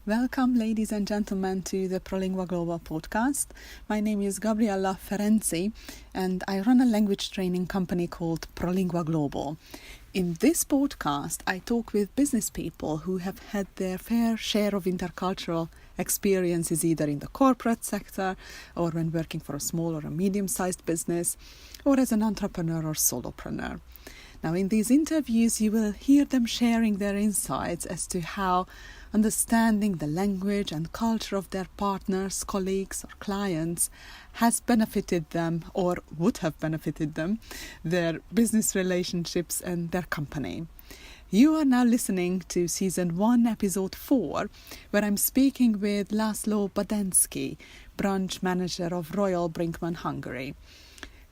Welcome, ladies and gentlemen, to the ProLingua Global podcast. My name is Gabriella Ferenci, and I run a language training company called ProLingua Global. In this podcast, I talk with business people who have had their fair share of intercultural experiences either in the corporate sector or when working for a small or a medium-sized business or as an entrepreneur or solopreneur. Now, in these interviews, you will hear them sharing their insights as to how understanding the language and culture of their partners, colleagues, or clients has benefited them or would have benefited them, their business relationships and their company. You are now listening to Season 1, Episode 4, where I'm speaking with Laszlo Badenszki, branch manager of Royal Brinkman Hungary.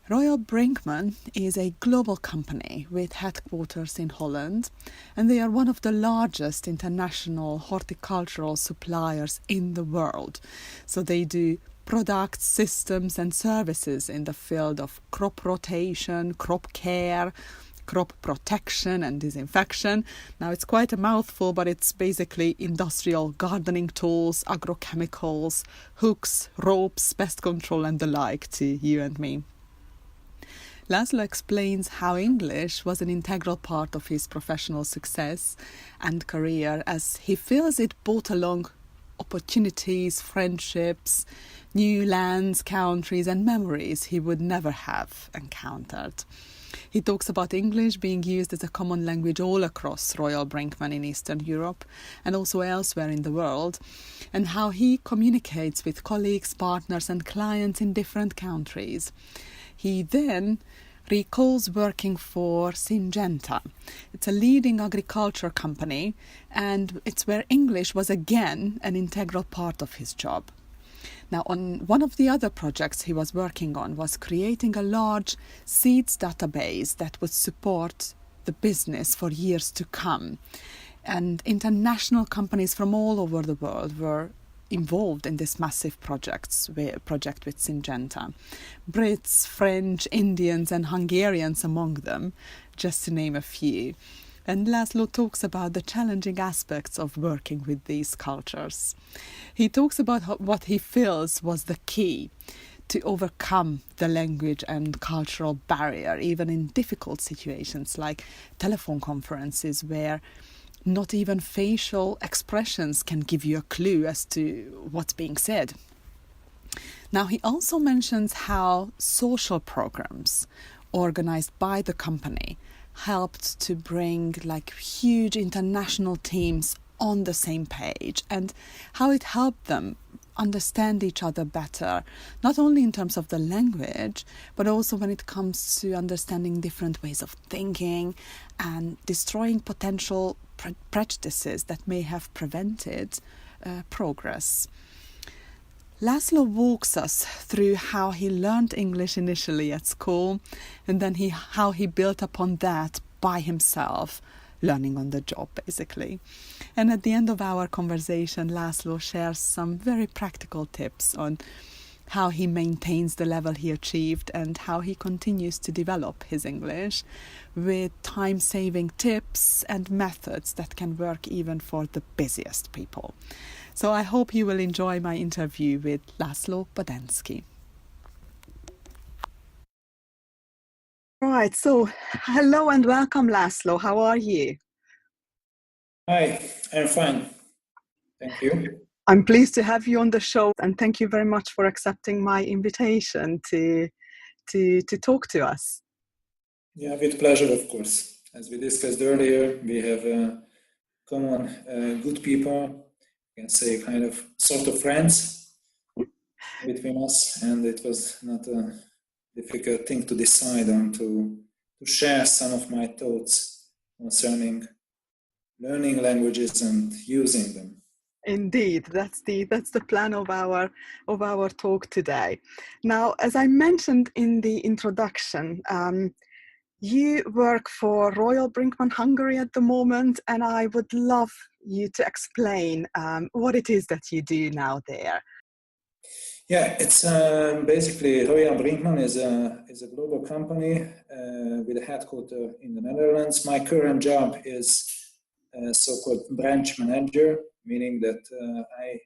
Royal Brinkman is a global company with headquarters in Holland, and they are one of the largest international horticultural suppliers in the world. So they do products, systems and services in the field of crop rotation, crop care, crop protection and disinfection. Now it's quite a mouthful, but it's basically industrial gardening tools, agrochemicals, hooks, ropes, pest control and the like to you and me. Laszlo explains how English was an integral part of his professional success and career, as he feels it brought along opportunities, friendships, new lands, countries and memories he would never have encountered. He talks about English being used as a common language all across Royal Brinkman in Eastern Europe and also elsewhere in the world, and how he communicates with colleagues, partners and clients in different countries. He then recalls working for Syngenta. It's a leading agriculture company, and it's where English was again an integral part of his job. Now, on one of the other projects he was working on was creating a large seeds database that would support the business for years to come. And international companies from all over the world were involved in this massive project with Syngenta. Brits, French, Indians and Hungarians among them, just to name a few. And Laszlo talks about the challenging aspects of working with these cultures. He talks about what he feels was the key to overcome the language and cultural barrier, even in difficult situations like telephone conferences where not even facial expressions can give you a clue as to what's being said. Now, he also mentions how social programs organized by the company helped to bring huge international teams on the same page and how it helped them understand each other better, not only in terms of the language, but also when it comes to understanding different ways of thinking and destroying potential prejudices that may have prevented progress. Laszlo walks us through how he learned English initially at school and then how he built upon that by himself, learning on the job basically. And at the end of our conversation, Laszlo shares some very practical tips on how he maintains the level he achieved and how he continues to develop his English with time-saving tips and methods that can work even for the busiest people. So I hope you will enjoy my interview with Laszlo Badenszki. Right, so hello and welcome, Laszlo. How are you? Hi, I'm fine. Thank you. I'm pleased to have you on the show, and thank you very much for accepting my invitation to talk to us. Yeah, with pleasure, of course. As we discussed earlier, we have common good people, you can say kind of sort of friends between us, and it was not a difficult thing to decide on to share some of my thoughts concerning learning languages and using them. Indeed, that's the plan of our talk today. Now, as I mentioned in the introduction, you work for Royal Brinkman Hungary at the moment, and I would love you to explain what it is that you do now there. Yeah, it's basically Royal Brinkman is a global company with a headquarters in the Netherlands. My current job is so-called branch manager. meaning that I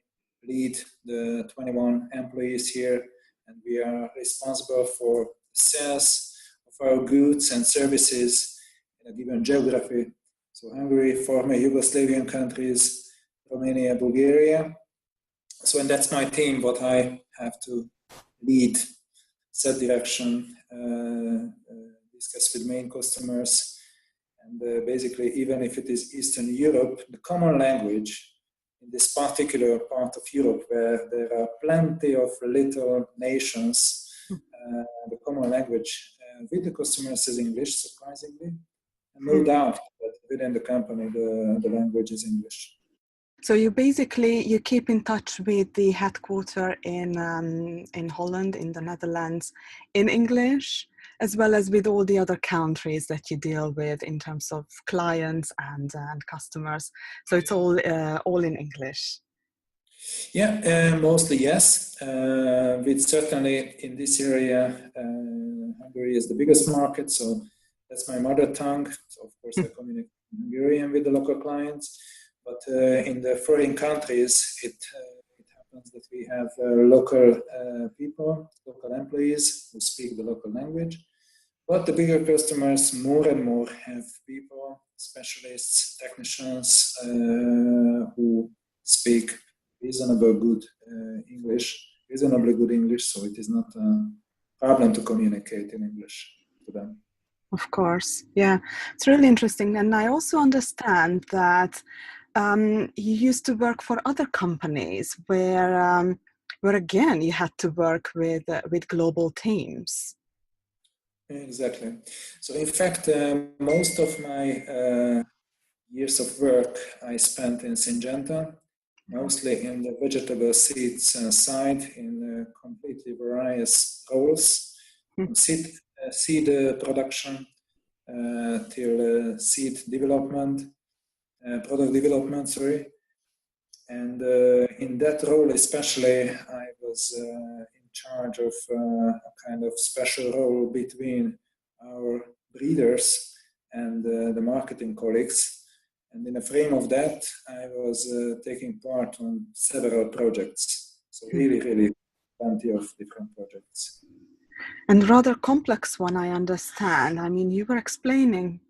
lead the 21 employees here, and we are responsible for sales of our goods and services in a given geography. So Hungary, former Yugoslavian countries, Romania, Bulgaria. So, and that's my team, what I have to lead, set direction, discuss with main customers. And basically, even if it is Eastern Europe, the common language in this particular part of Europe, where there are plenty of little nations, the common language with the customers is English, surprisingly. And no doubt that within the company, the language is English. So you keep in touch with the headquarters in Holland, in the Netherlands, in English, as well as with all the other countries that you deal with in terms of clients and customers. So it's all in English. Yeah, mostly yes. With certainly in this area, Hungary is the biggest market, so that's my mother tongue. So of course I communicate in Hungarian with the local clients. But in the foreign countries, it happens that we have local people, local employees who speak the local language. But the bigger customers more and more have people, specialists, technicians who speak reasonably good English, so it is not a problem to communicate in English to them. Of course, yeah, it's really interesting. And I also understand that you used to work for other companies where again you had to work with global teams. Exactly. So in fact, most of my years of work I spent in Syngenta, mostly in the vegetable seeds side, in completely various roles, from seed production till seed development, product development, sorry. And in that role especially, I was in charge of a kind of special role between our breeders and the marketing colleagues. And in the frame of that, I was taking part on several projects. So really plenty of different projects. And rather complex one, I understand. I mean, you were explaining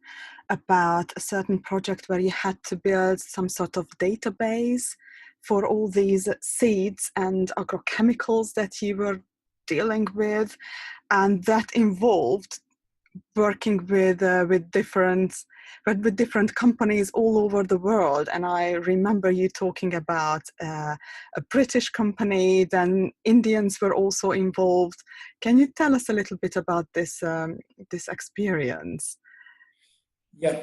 about a certain project where you had to build some sort of database for all these seeds and agrochemicals that you were dealing with, and that involved working with different companies all over the world. And I remember you talking about a British company, then Indians were also involved. Can you tell us a little bit about this experience? Yeah,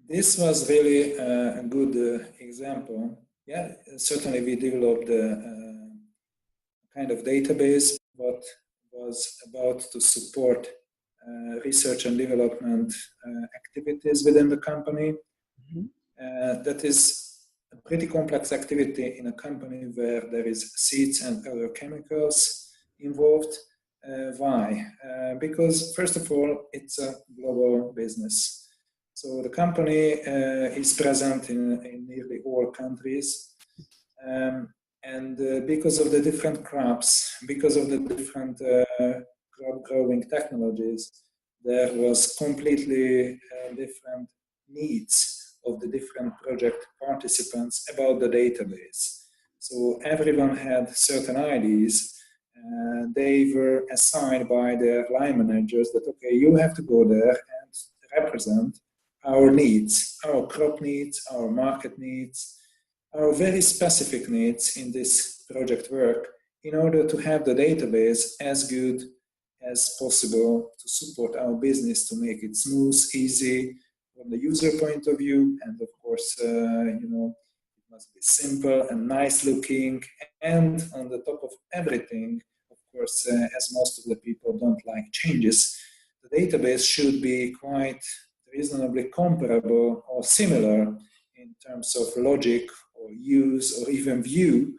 this was really a good example. Yeah, certainly we developed a kind of database what was about to support research and development activities within the company. Mm-hmm. That is a pretty complex activity in a company where there is seeds and other chemicals involved. Why? Because first of all, it's a global business. So the company is present in nearly all countries. And because of the different crops, because of the different crop growing technologies, there was completely different needs of the different project participants about the database. So everyone had certain IDs. They were assigned by their line managers that, okay, you have to go there and represent our needs, our crop needs, our market needs, our very specific needs in this project work in order to have the database as good as possible to support our business, to make it smooth, easy from the user point of view. And of course, it must be simple and nice looking. And on the top of everything, of course, as most of the people don't like changes, the database should be quite reasonably comparable or similar in terms of logic or use or even view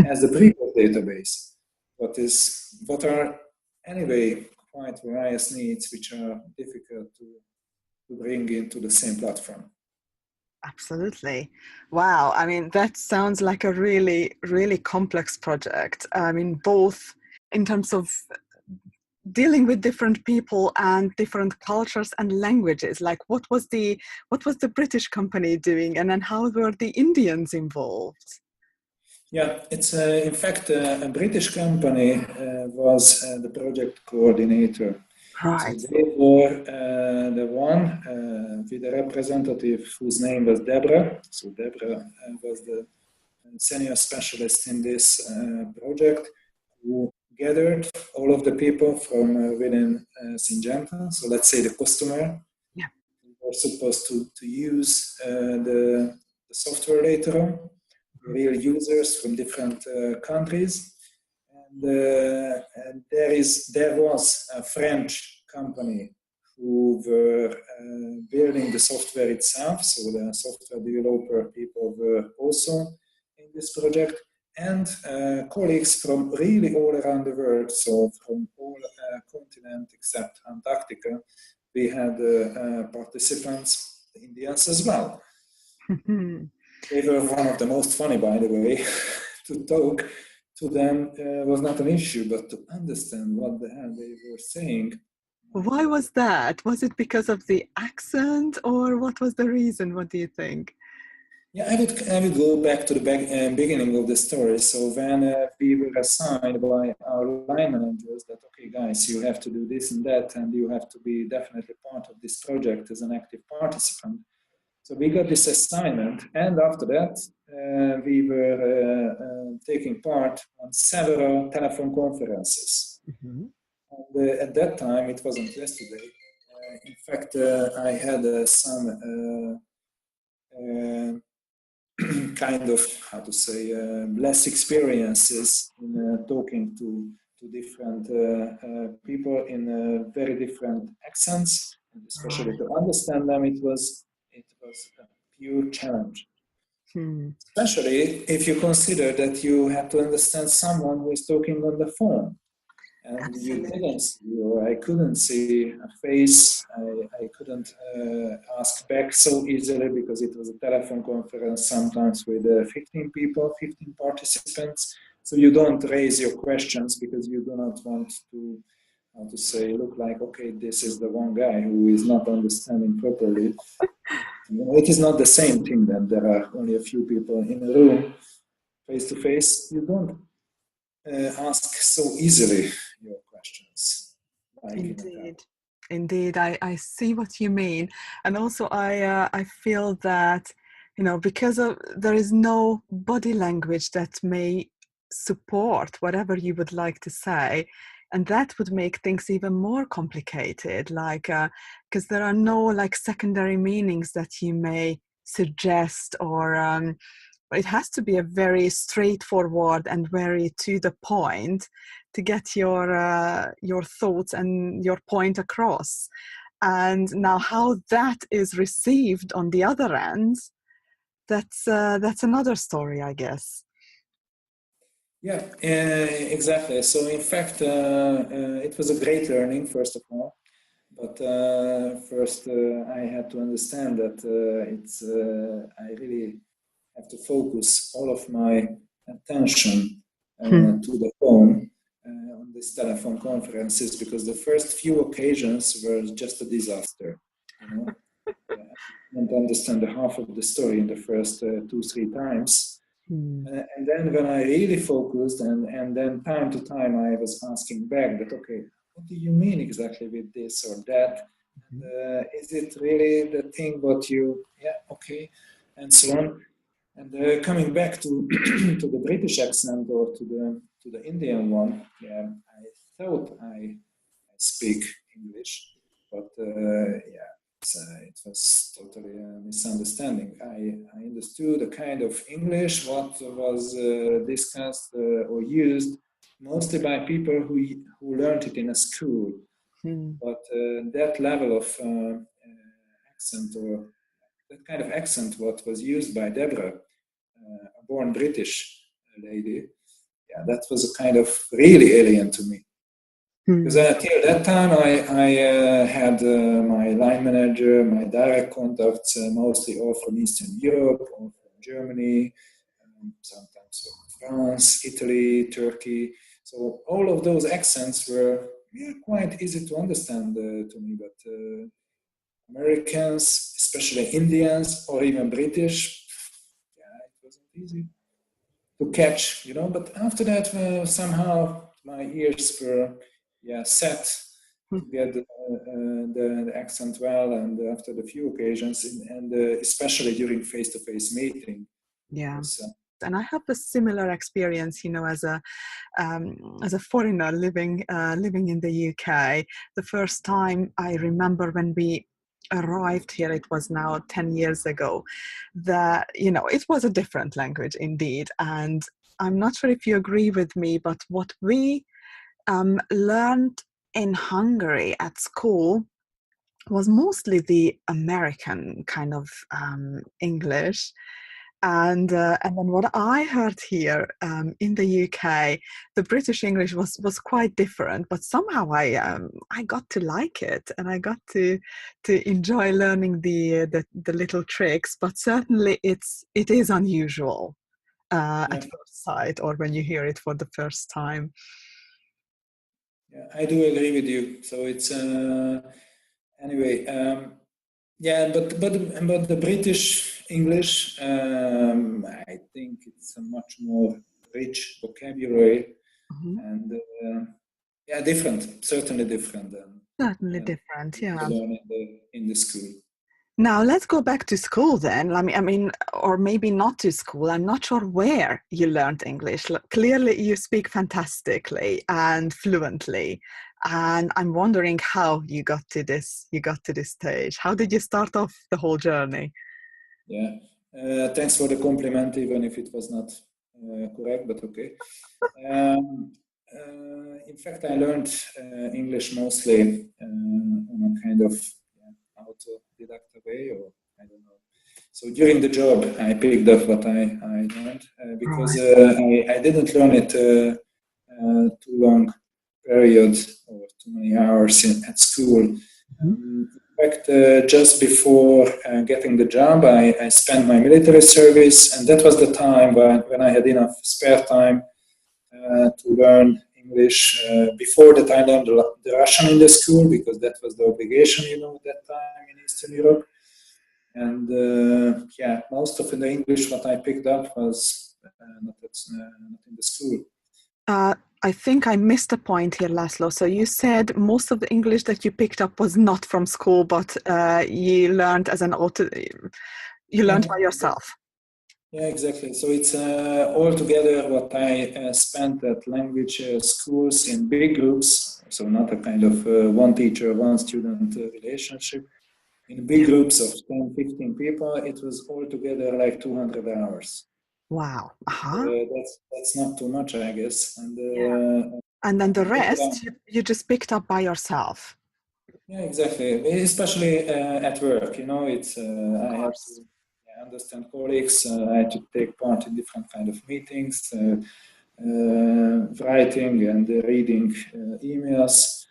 as the previous database. What are anyway quite various needs which are difficult to bring into the same platform. Absolutely. Wow. I mean, that sounds like a really, really complex project. I mean, both in terms of dealing with different people and different cultures and languages. Like, what was the British company doing, and then how were the Indians involved? Yeah, it's in fact a British company was the project coordinator. So Right. they were the one with a representative whose name was Deborah. So Deborah was the senior specialist in this project who gathered all of the people from within Syngenta. So let's say the customer Yeah. who were supposed to use the software later on, the real users from different countries. And there was a French company who were building the software itself. So the software developer people were also in this project, and colleagues from really all around the world. So from all continents except Antarctica, we had participants, the Indians as well. They were one of the most funny, by the way. To talk to them was not an issue, but to understand what the hell they were saying. Why was that? Was it because of the accent, or what was the reason? What do you think? Yeah, I would go back to the beginning of the story. So when we were assigned by our line managers that, okay, guys, you have to do this and that, and you have to be definitely part of this project as an active participant. So we got this assignment, and after that, we were taking part on several telephone conferences. Mhm. And at that time, it wasn't yesterday. In fact, I had some kind of, how to say, less experiences in talking to different people in very different accents, and especially Right. to understand them, it was a pure challenge. Hmm. Especially if you consider that you have to understand someone who is talking on the phone and you didn't Absolutely. see, or I couldn't see a face. I couldn't ask back so easily because it was a telephone conference, sometimes with 15 people, 15 participants. So you don't raise your questions because you do not want to, how to say, look like, okay, this is the one guy who is not understanding properly. It is not the same thing that there are only a few people in a room face to face. You don't ask so easily your questions, like in a car. Indeed. Indeed, I see what you mean. And also I feel that, because of there is no body language that may support whatever you would like to say, and that would make things even more complicated, like because there are no like secondary meanings that you may suggest, or it has to be a very straightforward and very to the point to get your thoughts and your point across. And now, how that is received on the other end, that's another story, I guess. Yeah, exactly. So in fact, it was a great learning, first of all. But first, I had to understand that I really have to focus all of my attention Hmm. to the phone on these telephone conferences because the first few occasions were just a disaster. You know, I didn't understand the half of the story in the first 2, 3 times. Hmm. And then when I really focused, and then time to time I was asking back that, okay, what do you mean exactly with this or that? And is it really the thing what you, yeah, okay, and so on. And coming back to to the British accent or to the Indian one, yeah, I thought I speak English, but yeah, it was totally a misunderstanding. I understood a kind of English what was discussed or used mostly by people who learned it in a school, Hmm. but that level of accent or that kind of accent what was used by Deborah, a born British lady, yeah, that was a kind of really alien to me. Because till that time, I had my line manager, my direct contacts, mostly all from Eastern Europe, or from Germany, sometimes from France, Italy, Turkey. So all of those accents were quite easy to understand to me. But Americans, especially Indians or even British, it wasn't easy to catch, But after that, somehow my ears were, set to get the accent well, and after the few occasions, and especially during face-to-face meeting. Yeah. And I have a similar experience, as a foreigner living in the UK. The first time I remember when we arrived here, it was now 10 years ago, that, it was a different language indeed. And I'm not sure if you agree with me, but what we learned in Hungary at school was mostly the American kind of English. And then what I heard here in the UK, the British English was quite different, but somehow I got to like it, and I got to enjoy learning the little tricks. But certainly it is unusual at first sight, or when you hear it for the first time. Yeah, I do agree with you. So it's anyway. But the British English, I think it's a much more rich vocabulary, and different, certainly different than different, yeah. Learn in the school. Now let's go back to school then. I mean, or maybe not to school. I'm not sure where you learned English. Clearly, you speak fantastically and fluently, and I'm wondering how you got to this. You got to this stage. How did you start off the whole journey? Yeah, thanks for the compliment, even if it was not correct, but okay. In fact, I learned English mostly on a kind of autodidactic way, or I don't know. So during the job, I picked up what I learned because I didn't learn it too long period or too many hours at school. In fact, just before getting the job, I spent my military service, and that was the time when I had enough spare time to learn English. Before that, I learned the Russian in the school because that was the obligation, at that time in Eastern Europe. And most of the English what I picked up was not in the school. I think I missed a point here, Laszlo. So you said most of the English that you picked up was not from school, but you learned you learned by yourself. Yeah, exactly. So it's all together what I spent at language schools in big groups. So not a kind of one teacher, one student relationship. In big groups of 10, 15 people, it was all together like 200 hours. Wow. That's not too much, I guess. And then the rest, you just picked up by yourself. Yeah, exactly. Especially at work, it's I have to understand colleagues. I had to take part in different kind of meetings, writing and reading emails,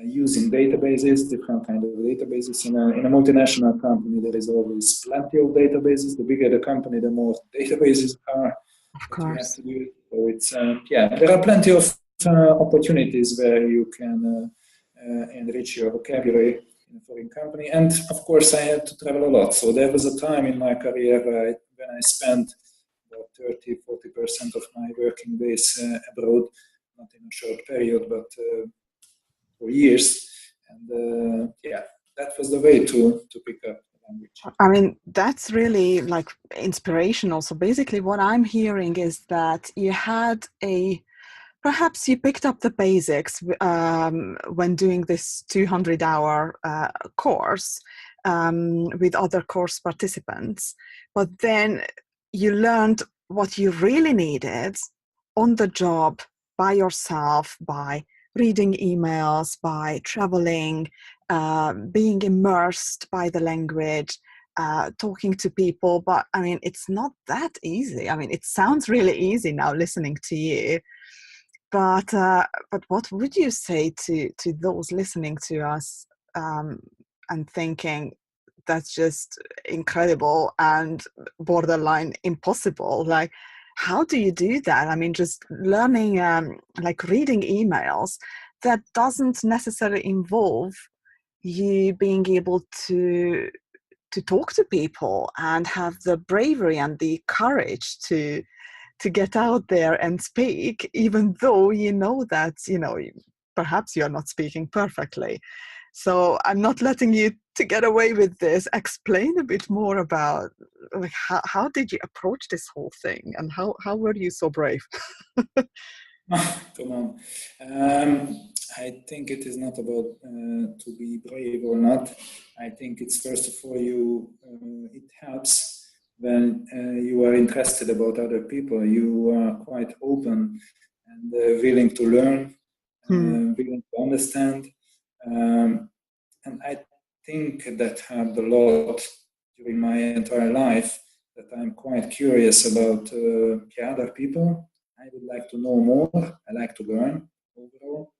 using databases, different kind of databases. In a multinational company, there is always plenty of databases. The bigger the company, the more databases are. Of course. So it's there are plenty of opportunities where you can enrich your vocabulary in a foreign company. And of course, I had to travel a lot. So there was a time in my career when I spent about 30-40% of my working days abroad, not in a short period, but for years. And that was the way to pick up the language. I mean, that's really like inspirational. So basically what I'm hearing is that you had perhaps you picked up the basics when doing this 200-hour course with other course participants, but then you learned what you really needed on the job by yourself, by reading emails, by traveling, being immersed by the language, talking to people. But I mean, it's not that easy. I mean, it sounds really easy now listening to you. But what would you say to those listening to us and thinking that's just incredible and borderline impossible? Like, how do you do that? I mean, just learning, like reading emails, that doesn't necessarily involve you being able to talk to people and have the bravery and the courage to get out there and speak, even though you know that, perhaps you're not speaking perfectly. So I'm not letting you to get away with this. Explain a bit more about, like, how did you approach this whole thing, and how were you so brave? Come on. I think it is not about to be brave or not. I think it's first of all it helps when you are interested about other people. You are quite open and willing to learn, willing to understand. And I think that helped a lot during my entire life, that I'm quite curious about other people. I would like to know more. I like to learn overall.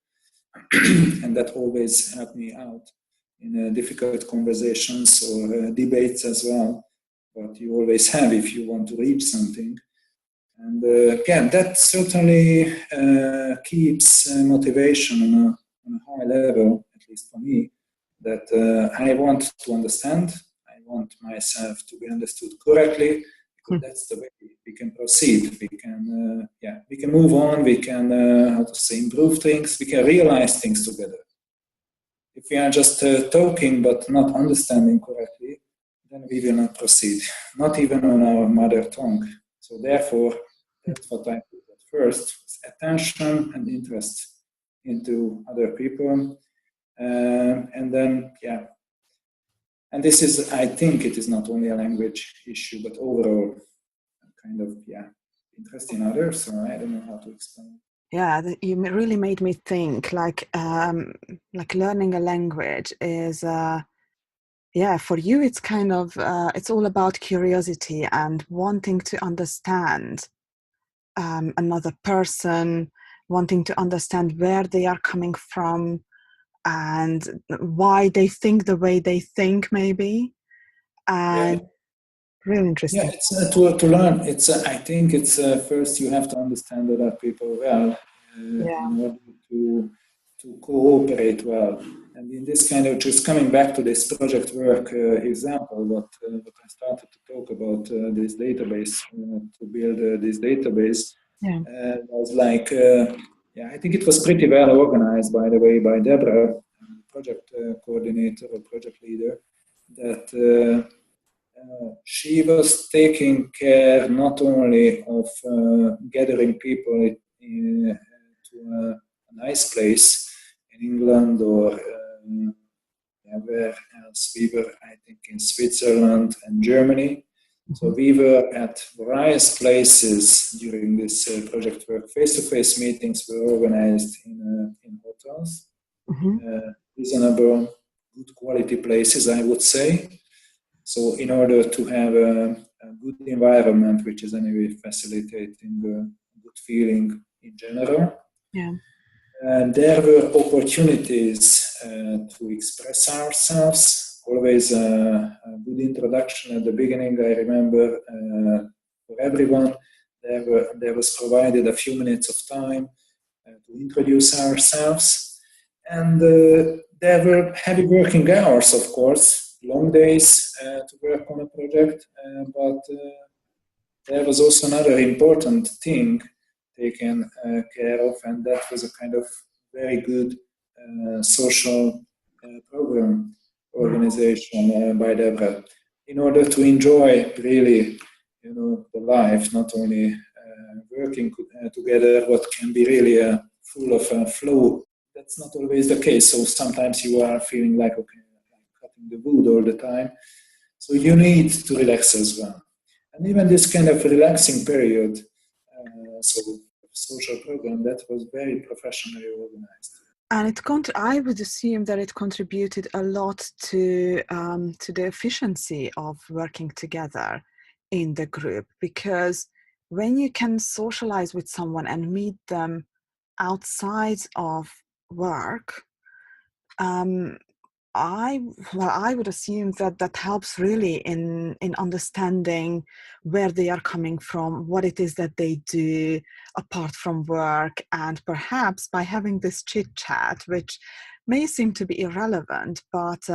And that always helped me out in difficult conversations or debates as well. But you always have if you want to reach something. And that certainly keeps motivation on a high level, at least for me, that I want to understand. I want myself to be understood correctly, because that's the way we can proceed. We can move on. We can improve things. We can realize things together. If we are just talking but not understanding correctly, then we will not proceed, not even on our mother tongue. So therefore, that's what I put at first: attention and interest into other people, and then and this is, I think, it is not only a language issue, but overall kind of interest in others. So I don't know how to explain. Yeah, you really made me think. Like learning a language is. For you, it's kind of it's all about curiosity and wanting to understand another person, wanting to understand where they are coming from and why they think the way they think, maybe. And really interesting. Yeah, it's to learn. It's I think it's first you have to understand other people well in order to cooperate well. And in this kind of, just coming back to this project work example, what I started to talk about this database, to build this database, was like, I think it was pretty well organized, by the way, by Deborah, project coordinator or project leader, that she was taking care not only of gathering people to a nice place in England or where else we were, I think in Switzerland and Germany. So we were at various places during this project work. Face-to-face meetings were organized in hotels, reasonable, good quality places, I would say. So in order to have a good environment, which is anyway facilitating the good feeling in general, there were opportunities to express ourselves. Always a good introduction at the beginning. I remember for everyone, there was provided a few minutes of time to introduce ourselves. And there were heavy working hours, of course, long days to work on a project, but there was also another important thing taken care of, and that was a kind of very good social program organization by Deborah, in order to enjoy really, the life, not only working together, what can be really full of flow. That's not always the case. So sometimes you are feeling like, okay, I'm cutting the wood all the time. So you need to relax as well. And even this kind of relaxing period, so social program, that was very professionally organized. And I would assume that it contributed a lot to the efficiency of working together in the group, because when you can socialize with someone and meet them outside of work, I would assume that helps really in understanding where they are coming from, what it is that they do apart from work, and perhaps by having this chit chat, which may seem to be irrelevant, but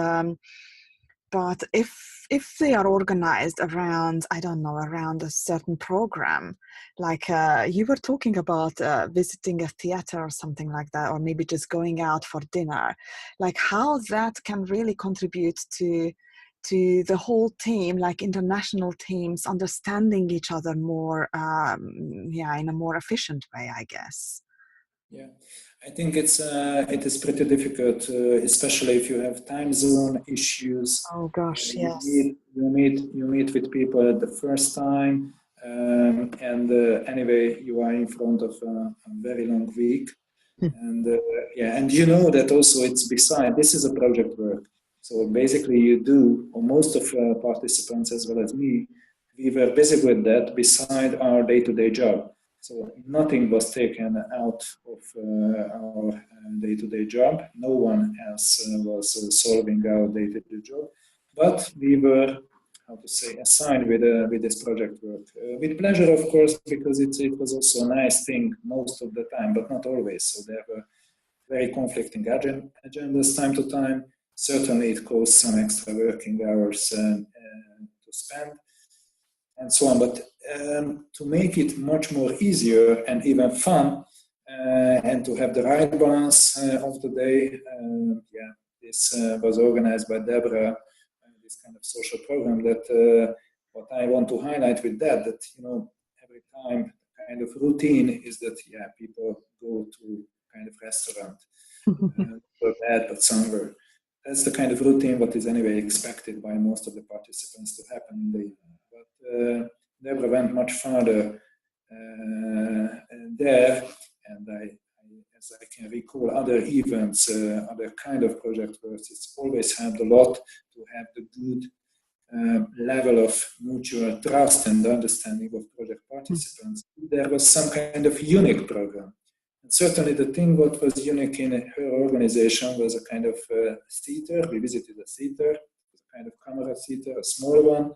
if they are organized around, I don't know, around a certain program, like you were talking about visiting a theater or something like that, or maybe just going out for dinner, like how that can really contribute to the whole team, like international teams, understanding each other more, in a more efficient way, I guess. Yeah, I think it is pretty difficult, especially if you have time zone issues. Oh gosh, You yes. meet with people at the first time, and anyway, you are in front of a very long week, and and you know that also it's beside. This is a project work, so basically you do, or most of participants as well as me, we were busy with that beside our day-to-day job. So nothing was taken out of our day-to-day job. No one else was solving our day-to-day job, but we were, how to say, assigned with this project work with pleasure, of course, because it was also a nice thing most of the time, but not always. So there were very conflicting agendas time to time. Certainly, it caused some extra working hours to spend, and so on. But to make it much more easier and even fun, and to have the right balance of the day, this was organized by Deborah, this kind of social program. That what I want to highlight with that every time kind of routine is that people go to kind of restaurant, or bed, but somewhere. That's the kind of routine what is anyway expected by most of the participants to happen in the event. But Deborah went much farther there, and as I can recall other events, other kind of project works, it's always helped a lot to have the good level of mutual trust and understanding of project participants. There was some kind of unique program. And certainly the thing what was unique in her organization was a kind of theater. We visited a theater, a kind of camera theater, a small one,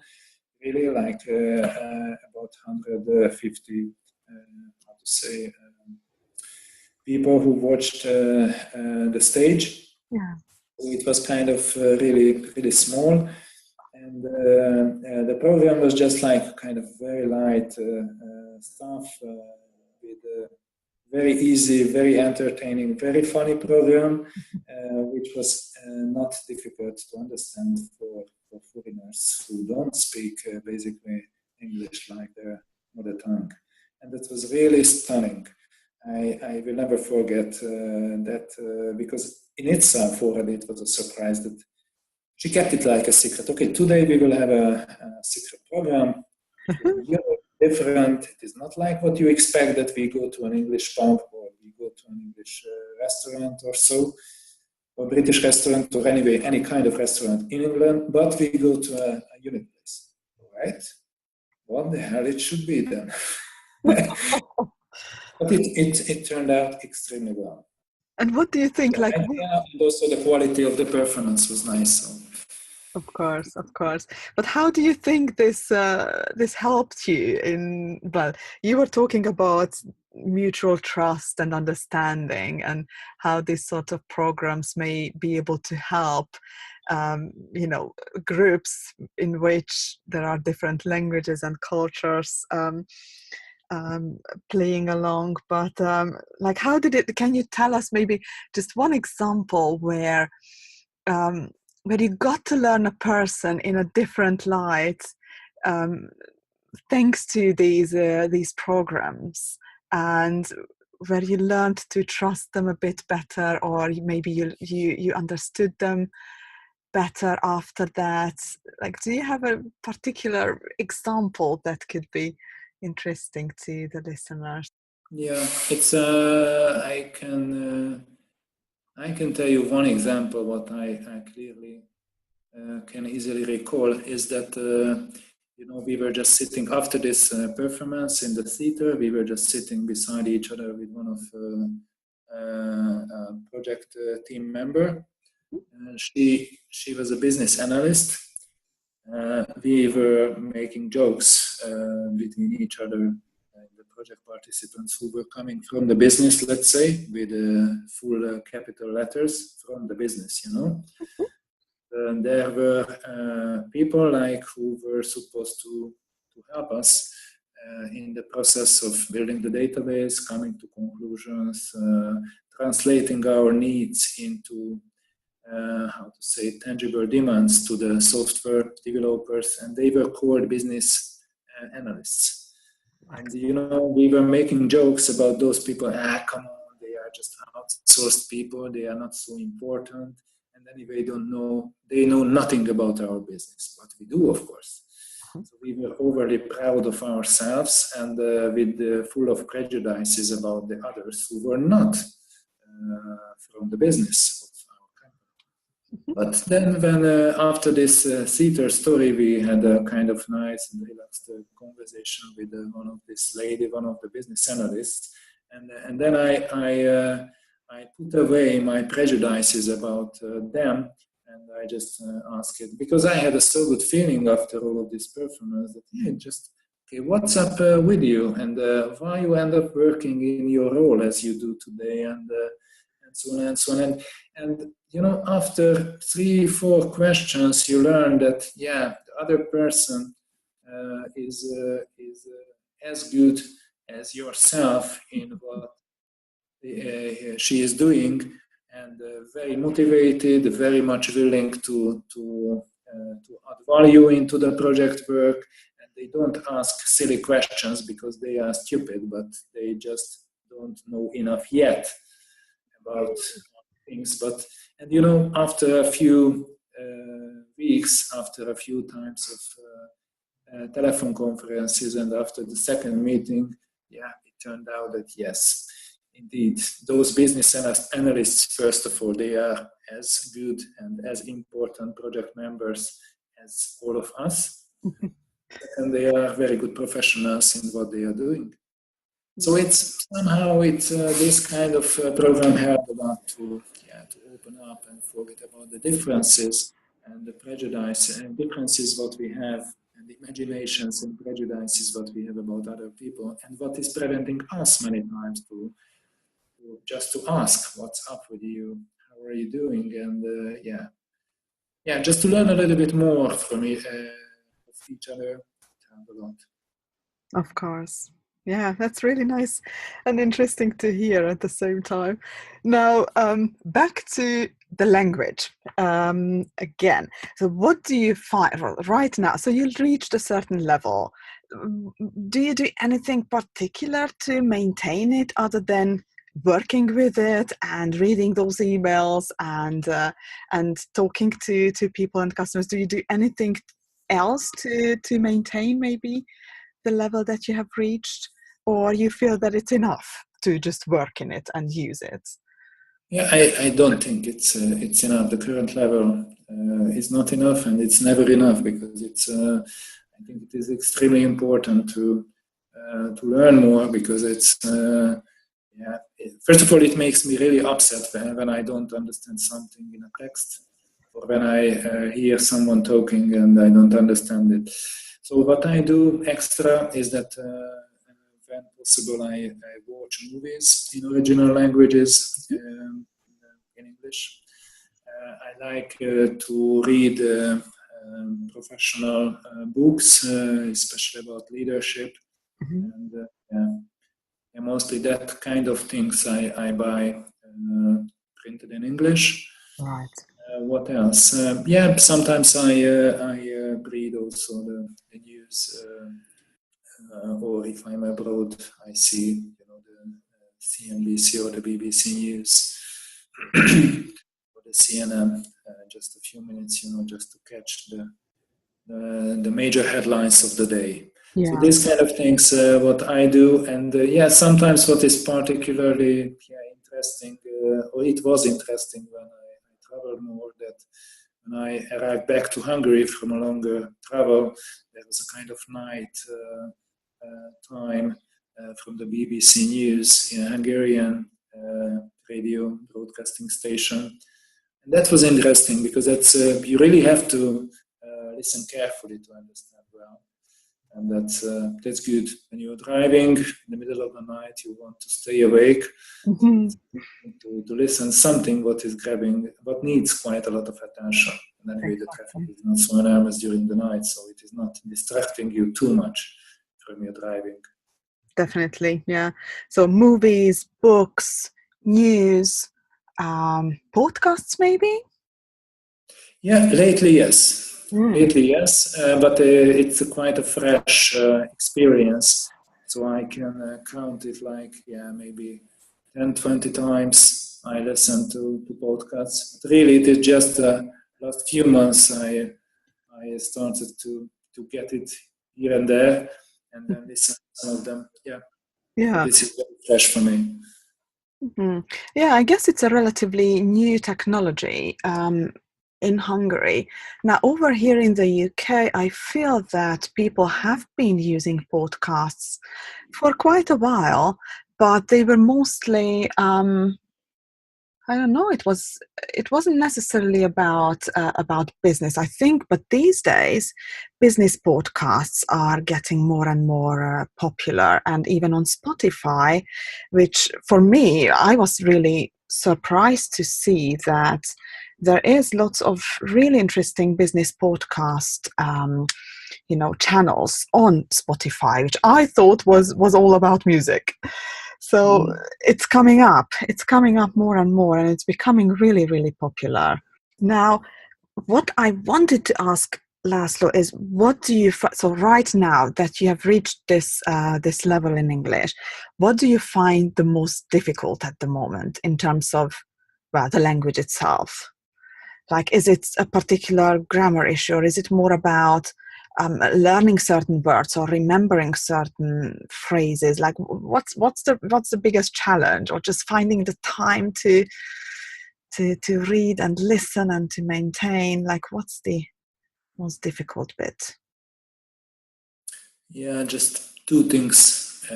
really like about 150, people who watched the stage. Yeah. So it was kind of really small. And the program was just like kind of very light stuff with very easy, very entertaining, very funny program, which was not difficult to understand for foreigners who don't speak basically English like their mother tongue. And that was really stunning. I will never forget that because in itself already it was a surprise that she kept it like a secret. Okay, today we will have a secret program. Different. It is not like what you expect that we go to an English pub or we go to an English restaurant or so, or British restaurant, or anyway any kind of restaurant in England, but we go to a unique place. Right? What the hell it should be then? But it turned out extremely well. And what do you think? Like, and also the quality of the performance was nice. So. Of course. But how do you think this this helped you in? Well, you were talking about mutual trust and understanding, and how these sort of programs may be able to help, groups in which there are different languages and cultures. Playing along, but like, how did it? Can you tell us maybe just one example where you got to learn a person in a different light, thanks to these programs, and where you learned to trust them a bit better, or maybe you understood them better after that? Like, do you have a particular example that could be interesting to the listeners? Yeah, it's I can tell you one example. What I clearly can easily recall is that we were just sitting after this performance in the theater. We were just sitting beside each other with one of a project team member. She was a business analyst. We were making jokes between each other, the project participants who were coming from the business, let's say, with full capital letters from the business, you know. And there were people like who were supposed to help us in the process of building the database, coming to conclusions, translating our needs into tangible demands to the software developers, and they were core business analysts. And you know, we were making jokes about those people. Come on, they are just outsourced people. They are not so important. And anyway, they know nothing about our business, but we do, of course. So we were overly proud of ourselves and full of prejudices about the others who were not from the business. But then when after this theater story, we had a kind of nice and relaxed conversation with one of the business analysts. And then I put away my prejudices about them, and I just asked it, because I had a so good feeling after all of this performance that, okay, what's up with you, and why you end up working in your role as you do today, and so on and so on. And you know, after 3-4 questions, you learn that the other person is as good as yourself in what she is doing, and very motivated, very much willing to add value into the project work. And they don't ask silly questions because they are stupid, but they just don't know enough yet about things. And you know, after a few weeks, after a few times of telephone conferences, and after the second meeting, it turned out that yes, indeed, those business analysts, first of all, they are as good and as important project members as all of us. And they are very good professionals in what they are doing. So it's somehow this kind of program helped a lot to open up and forget about the differences and the prejudice and differences what we have, and the imaginations and prejudices what we have about other people, and what is preventing us many times to just to ask what's up with you, how are you doing, and just to learn a little bit more from each other. A lot. Of course. Yeah, that's really nice and interesting to hear at the same time. Now, back to the language again. So what do you find right now? So you reached a certain level. Do you do anything particular to maintain it other than working with it and reading those emails and talking to people and customers? Do you do anything else to maintain maybe the level that you have reached, or you feel that it's enough to just work in it and use it? Yeah, I don't think it's enough. The current level is not enough, and it's never enough, because I think it is extremely important to learn more, because it's first of all, it makes me really upset when I don't understand something in a text, or when I hear someone talking and I don't understand it. So what I do extra is that when possible I watch movies in original languages in English. I like to read professional books, especially about leadership. Mm-hmm. And mostly that kind of things I buy printed in English. Right. What else? Sometimes I read also the news, or if I'm abroad, I see the CNBC or the BBC News or the CNN. Just a few minutes, just to catch the major headlines of the day. Yeah. So these kind of things, what I do, and sometimes what is particularly interesting, or it was interesting when I traveled more, that when I arrived back to Hungary from a longer travel, there was a kind of night time from the BBC News in Hungarian radio broadcasting station. And that was interesting because you really have to listen carefully to understand well. And that's good. When you're driving in the middle of the night, you want to stay awake, to listen something what needs quite a lot of attention. And anyway, the traffic is not so enormous during the night, so it is not distracting you too much from your driving. Definitely, yeah. So movies, books, news, podcasts maybe? Yeah, lately, yes. But it's quite a fresh experience. So I can count it like, maybe 10, 20 times I listen to podcasts. But really, it is just last few months I started to get it here and there and then listen to some of them. Yeah. This is very fresh for me. Mm-hmm. Yeah, I guess it's a relatively new technology in Hungary. Now, over here in the UK, I feel that people have been using podcasts for quite a while, but they were mostly I don't know. It wasn't necessarily about business, I think, but these days, business podcasts are getting more and more popular, and even on Spotify, which for me, I was really surprised to see that there is lots of really interesting business podcast, channels on Spotify, which I thought was all about music. So it's coming up more and more, and it's becoming really, really popular. Now, what I wanted to ask Laszlo is, what do you so right now that you have reached this level in English, what do you find the most difficult at the moment in terms of, well, the language itself? Like, is it a particular grammar issue, or is it more about learning certain words or remembering certain phrases? Like, what's the biggest challenge, or just finding the time to read and listen and to maintain? Like, what's the most difficult bit? Yeah, just two things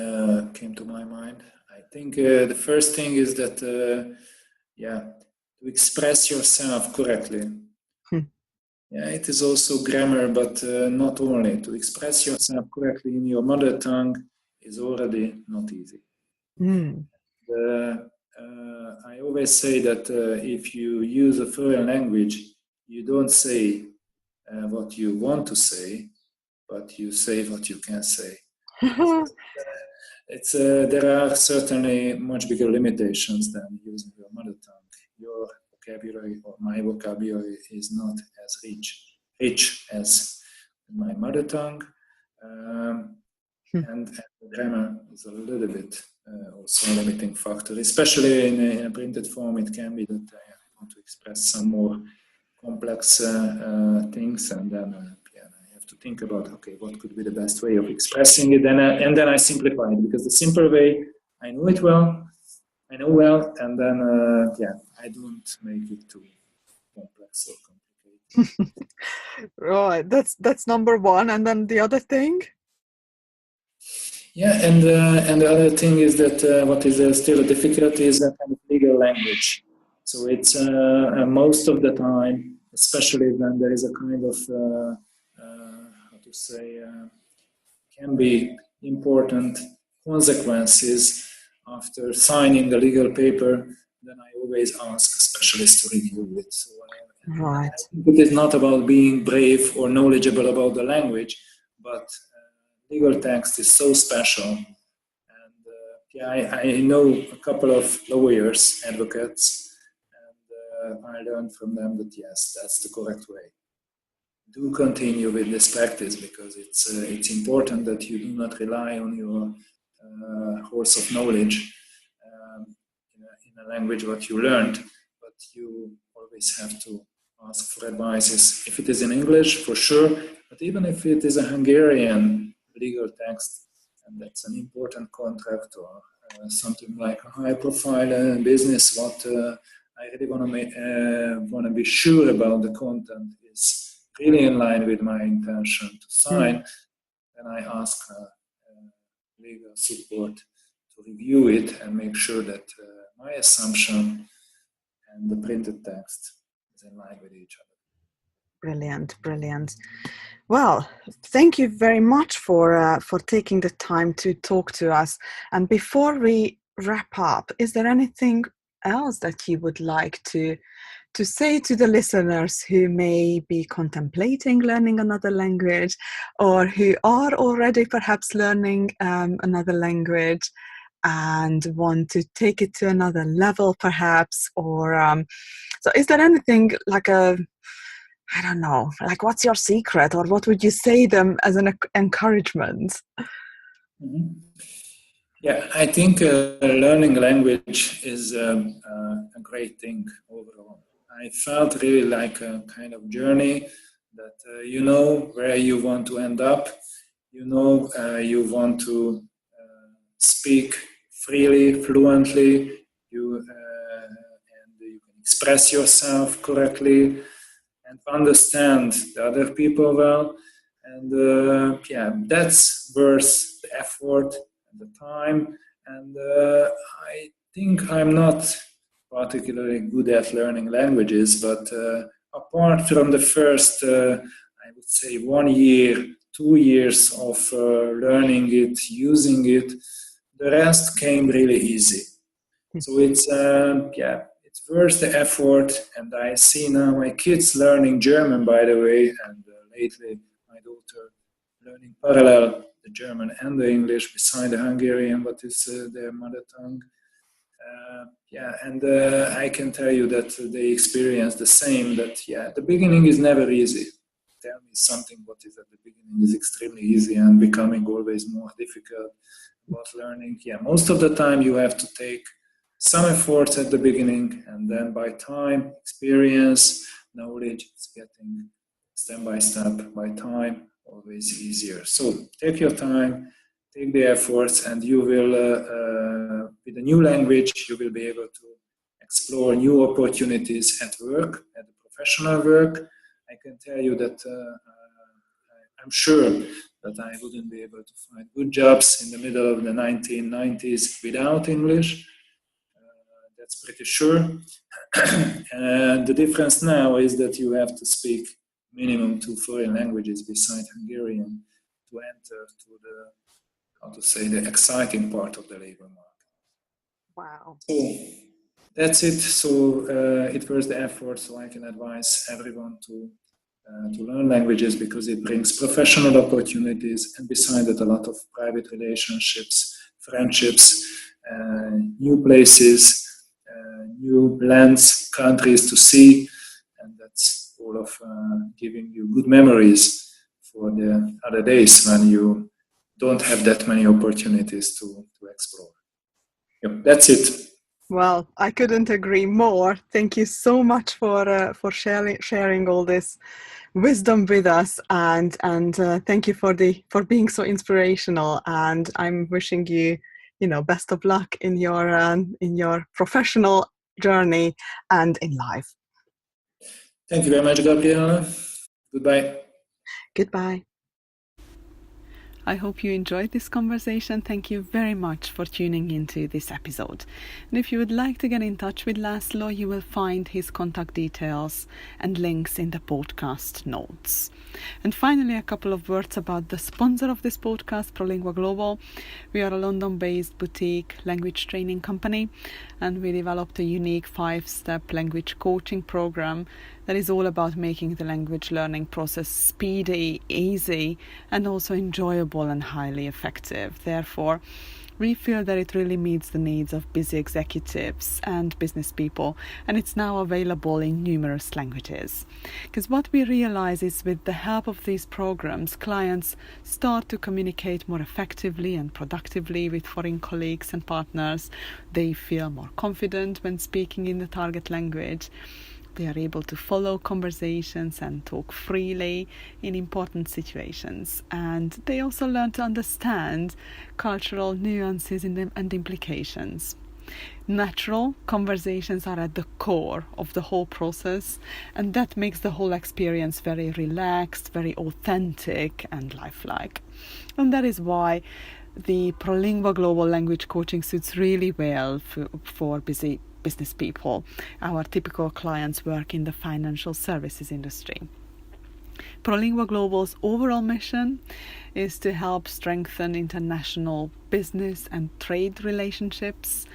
came to my mind. I think the first thing is that to express yourself correctly. Yeah, it is also grammar, but not only. To express yourself correctly in your mother tongue is already not easy. I always say that if you use a foreign language, you don't say what you want to say, but you say what you can say. There are certainly much bigger limitations than using your mother tongue. Your vocabulary or my vocabulary is not as rich as my mother tongue, and the grammar is a little bit also a limiting factor, especially in a printed form. It can be that I want to express some more complex things, and then I have to think about, okay, what could be the best way of expressing it, and then I simplify it, because the simple way, I know well, and then I don't make it too complex or complicated. Right, that's number one, and then the other thing. Yeah, and the other thing is that what is still a difficulty is that kind of legal language. So it's most of the time, especially when there is a kind of can be important consequences after signing the legal paper, then I always ask a specialist to review it. So right. it is not about being brave or knowledgeable about the language, but legal text is so special. And I know a couple of lawyers, advocates, and I learned from them that yes, that's the correct way. Do continue with this practice, because it's important that you do not rely on your horse of knowledge in a language what you learned, but you always have to ask for advices. If it is in English, for sure, but even if it is a Hungarian legal text, and that's an important contract or something like a high-profile business, what I really want to be sure about the content is really in line with my intention to sign, then I ask legal support to review it and make sure that my assumption and the printed text is in line with each other. Brilliant, brilliant. Well, thank you very much for taking the time to talk to us. And before we wrap up, is there anything else that you would like to say to the listeners who may be contemplating learning another language, or who are already perhaps learning another language and want to take it to another level perhaps? Or so is there anything like I don't know, like what's your secret, or what would you say them as an encouragement? Mm-hmm. Yeah, I think learning language is a great thing overall. I felt really like a kind of journey that you know where you want to end up. You know you want to speak freely, fluently. And you can express yourself correctly and understand the other people well. And that's worth the effort and the time. And I think I'm not particularly good at learning languages, but apart from the first, I would say 1 year, 2 years of learning it, using it, the rest came really easy. So it's worth the effort. And I see now my kids learning German, by the way, and lately my daughter learning parallel the German and the English beside the Hungarian, what is their mother tongue. I can tell you that they experience the same, that the beginning is never easy. Tell me something what is at the beginning is extremely easy and becoming always more difficult about learning. Most of the time you have to take some efforts at the beginning, and then by time, experience, knowledge, it's getting step by step, by time, always easier. So take your time, take the efforts, and you will, with a new language, you will be able to explore new opportunities at work, at the professional work. I can tell you that I'm sure that I wouldn't be able to find good jobs in the middle of the 1990s without English. That's pretty sure. And the difference now is that you have to speak minimum 2 foreign languages besides Hungarian to enter to the exciting part of the labor market. Wow. So that's it. So it was the effort. So I can advise everyone to learn languages because it brings professional opportunities, and besides that, a lot of private relationships, friendships, new places, new lands, countries to see, and that's all of giving you good memories for the other days when you don't have that many opportunities to explore. Yep, that's it. Well, I couldn't agree more. Thank you so much for sharing all this wisdom with us, and thank you for being so inspirational. And I'm wishing you, best of luck in your professional journey and in life. Thank you very much, Gabriela. Goodbye. Goodbye. I hope you enjoyed this conversation. Thank you very much for tuning into this episode. And if you would like to get in touch with Laszlo, you will find his contact details and links in the podcast notes. And finally, a couple of words about the sponsor of this podcast, ProLingua Global. We are a London-based boutique language training company, and we developed a unique 5-step language coaching program that is all about making the language learning process speedy, easy, and also enjoyable and highly effective. Therefore, we feel that it really meets the needs of busy executives and business people, and it's now available in numerous languages. Because what we realize is with the help of these programs, clients start to communicate more effectively and productively with foreign colleagues and partners. They feel more confident when speaking in the target language. They are able to follow conversations and talk freely in important situations. And they also learn to understand cultural nuances and implications. Natural conversations are at the core of the whole process, and that makes the whole experience very relaxed, very authentic and lifelike. And that is why the ProLingua Global Language Coaching suits really well for busy business people. Our typical clients work in the financial services industry. ProLingua Global's overall mission is to help strengthen international business and trade relationships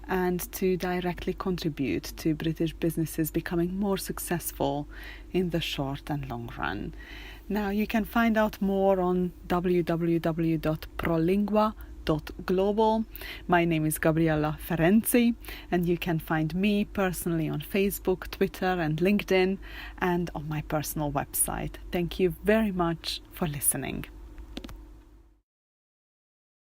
and to directly contribute to British businesses becoming more successful in the short and long run. Now you can find out more on www.prolingua.global. My name is Gabriella Ferenci, and you can find me personally on Facebook, Twitter and LinkedIn, and on my personal website. Thank you very much for listening.